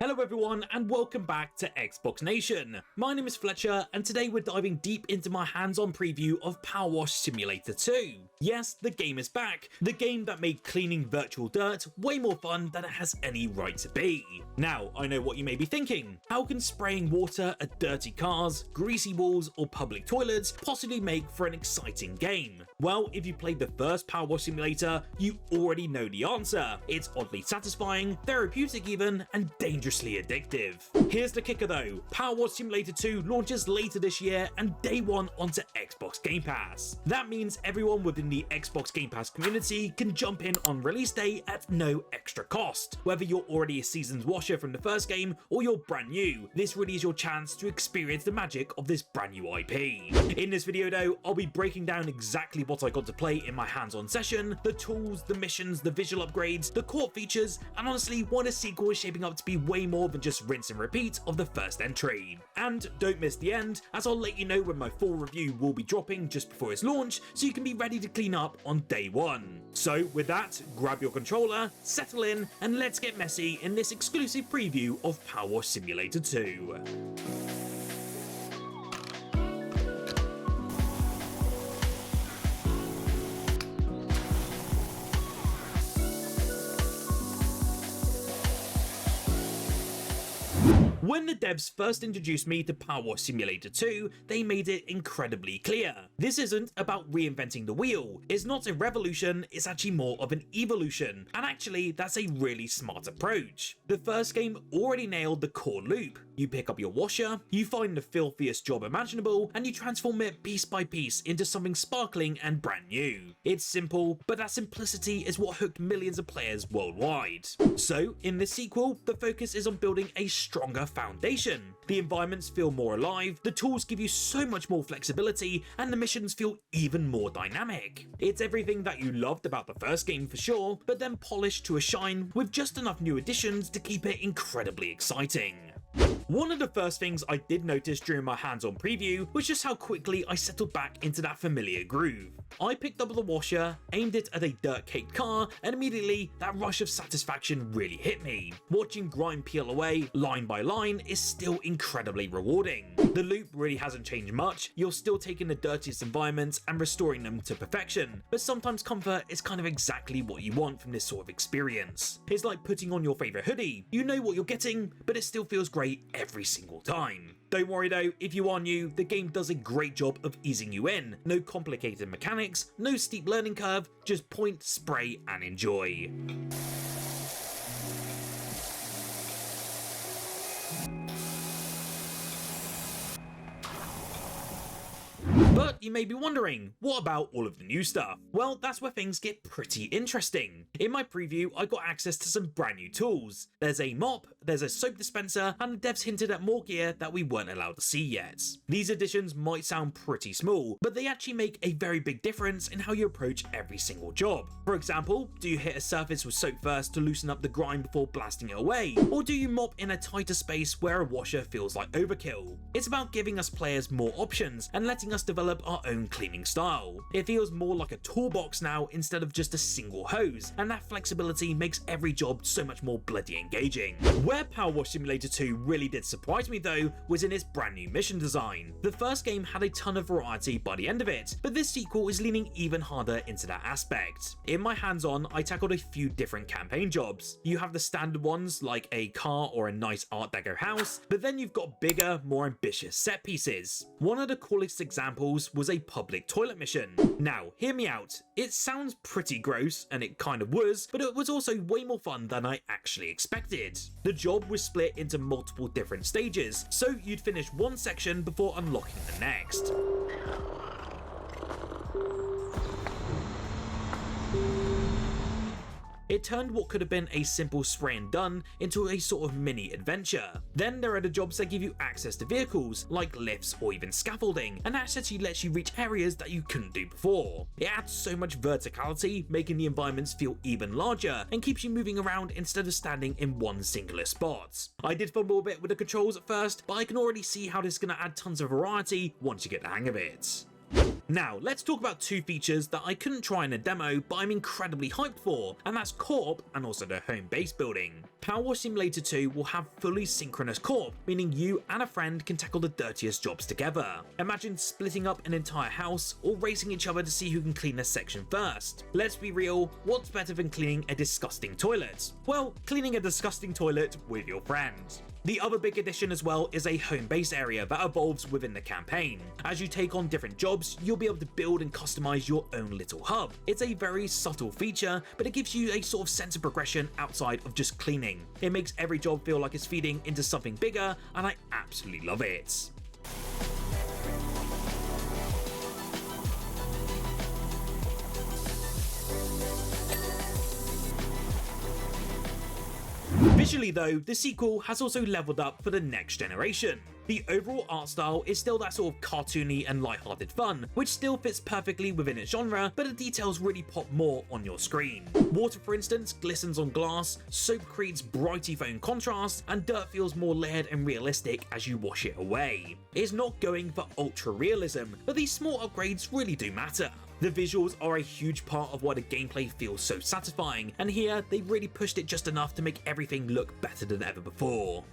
Hello everyone and welcome back to Xbox Nation. My name is Fletcher and today we're diving deep into my hands-on preview of PowerWash Simulator 2. Yes, the game is back, the game that made cleaning virtual dirt way more fun than it has any right to be. Now, I know what you may be thinking. How can spraying water at dirty cars, greasy walls or public toilets possibly make for an exciting game? Well, if you played the first PowerWash Simulator, you already know the answer. It's oddly satisfying, therapeutic even, and dangerously addictive. Here's the kicker though, PowerWash Simulator 2 launches later this year and day one onto Xbox Game Pass. That means everyone within the Xbox Game Pass community can jump in on release day at no extra cost. Whether you're already a seasoned washer from the first game or you're brand new, this really is your chance to experience the magic of this brand new IP. In this video though, I'll be breaking down exactly what I got to play in my hands-on session, the tools, the missions, the visual upgrades, the core features, and honestly why the sequel is shaping up to be way more than just rinse and repeat of the first entry. And don't miss the end, as I'll let you know when my full review will be dropping just before its launch, so you can be ready to clean up on day one. So with that, grab your controller, settle in, and let's get messy in this exclusive preview of PowerWash Simulator 2. When the devs first introduced me to PowerWash Simulator 2, they made it incredibly clear. This isn't about reinventing the wheel, it's not a revolution, it's actually more of an evolution, and actually that's a really smart approach. The first game already nailed the core loop. You pick up your washer, you find the filthiest job imaginable, and you transform it piece by piece into something sparkling and brand new. It's simple, but that simplicity is what hooked millions of players worldwide. So, in this sequel, the focus is on building a stronger foundation. The environments feel more alive, the tools give you so much more flexibility, and the missions feel even more dynamic. It's everything that you loved about the first game for sure, but then polished to a shine with just enough new additions to keep it incredibly exciting. One of the first things I did notice during my hands-on preview was just how quickly I settled back into that familiar groove. I picked up the washer, aimed it at a dirt-caked car, and immediately that rush of satisfaction really hit me. Watching grime peel away line by line is still incredibly rewarding. The loop really hasn't changed much, you're still taking the dirtiest environments and restoring them to perfection, but sometimes comfort is kind of exactly what you want from this sort of experience. It's like putting on your favourite hoodie, you know what you're getting, but it still feels great every single time. Don't worry though, if you are new, the game does a great job of easing you in. No complicated mechanics, no steep learning curve, just point, spray and enjoy. But you may be wondering, what about all of the new stuff? Well, that's where things get pretty interesting. In my preview, I got access to some brand new tools. There's a mop, there's a soap dispenser, and the devs hinted at more gear that we weren't allowed to see yet. These additions might sound pretty small, but they actually make a very big difference in how you approach every single job. For example, do you hit a surface with soap first to loosen up the grime before blasting it away? Or do you mop in a tighter space where a washer feels like overkill? It's about giving us players more options and letting us develop our own cleaning style. It feels more like a toolbox now instead of just a single hose, and that flexibility makes every job so much more bloody engaging. Where PowerWash Simulator 2 really did surprise me though was in its brand new mission design. The first game had a ton of variety by the end of it, but this sequel is leaning even harder into that aspect. In my hands-on, I tackled a few different campaign jobs. You have the standard ones like a car or a nice Art Deco house, but then you've got bigger, more ambitious set pieces. One of the coolest examples was a public toilet mission. Now, hear me out. It sounds pretty gross, and it kind of was, but it was also way more fun than I actually expected. The job was split into multiple different stages, so you'd finish one section before unlocking the next. It turned what could have been a simple spray and done into a sort of mini adventure. Then there are the jobs that give you access to vehicles, like lifts or even scaffolding, and that actually lets you reach areas that you couldn't do before. It adds so much verticality, making the environments feel even larger, and keeps you moving around instead of standing in one singular spot. I did fumble a bit with the controls at first, but I can already see how this is going to add tons of variety once you get the hang of it. Now, let's talk about two features that I couldn't try in a demo, but I'm incredibly hyped for, and that's co-op and also the home base building. PowerWash Simulator 2 will have fully synchronous co-op, meaning you and a friend can tackle the dirtiest jobs together. Imagine splitting up an entire house or racing each other to see who can clean a section first. Let's be real, what's better than cleaning a disgusting toilet? Well, cleaning a disgusting toilet with your friends. The other big addition as well is a home base area that evolves within the campaign. As you take on different jobs, you'll be able to build and customize your own little hub. It's a very subtle feature, but it gives you a sort of sense of progression outside of just cleaning. It makes every job feel like it's feeding into something bigger, and I absolutely love it. Visually though, the sequel has also leveled up for the next generation. The overall art style is still that sort of cartoony and light-hearted fun, which still fits perfectly within its genre, but the details really pop more on your screen. Water, for instance, glistens on glass, soap creates brighty foam contrast, and dirt feels more layered and realistic as you wash it away. It's not going for ultra-realism, but these small upgrades really do matter. The visuals are a huge part of why the gameplay feels so satisfying, and here they really pushed it just enough to make everything look better than ever before.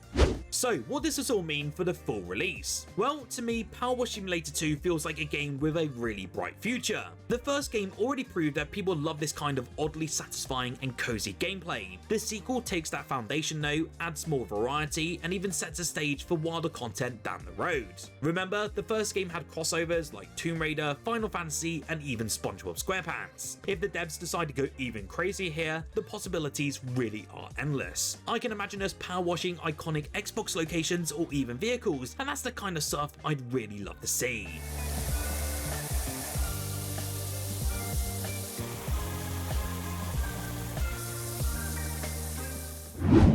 So, what does this all mean for the full release? Well, to me, PowerWash Simulator 2 feels like a game with a really bright future. The first game already proved that people love this kind of oddly satisfying and cozy gameplay. The sequel takes that foundation though, adds more variety, and even sets a stage for wilder content down the road. Remember, the first game had crossovers like Tomb Raider, Final Fantasy, and even SpongeBob SquarePants. If the devs decide to go even crazier here, the possibilities really are endless. I can imagine us power washing iconic Xbox locations or even vehicles, and that's the kind of stuff I'd really love to see.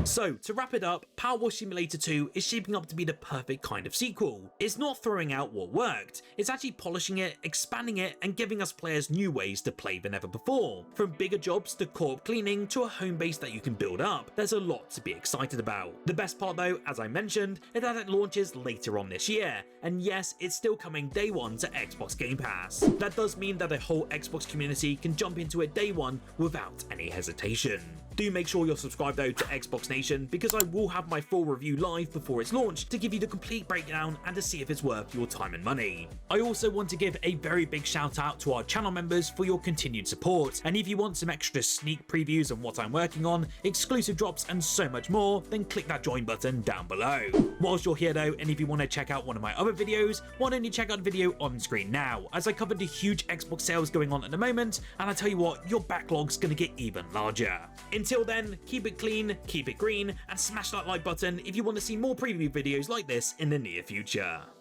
So, to wrap it up, PowerWash Simulator 2 is shaping up to be the perfect kind of sequel. It's not throwing out what worked, it's actually polishing it, expanding it, and giving us players new ways to play than ever before. From bigger jobs to co-op cleaning to a home base that you can build up, there's a lot to be excited about. The best part though, as I mentioned, is that it launches later on this year, and yes, it's still coming day one to Xbox Game Pass. That does mean that the whole Xbox community can jump into it day one without any hesitation. Do make sure you're subscribed though to Xbox Nation, because I will have my full review live before its launch to give you the complete breakdown and to see if it's worth your time and money. I also want to give a very big shout out to our channel members for your continued support, and if you want some extra sneak previews on what I'm working on, exclusive drops and so much more, then click that join button down below. Whilst you're here though, and if you want to check out one of my other videos, why don't you check out the video on screen now, as I covered the huge Xbox sales going on at the moment, and I tell you what, your backlog's gonna get even larger. Until then, keep it clean, keep it green, and smash that like button if you want to see more preview videos like this in the near future.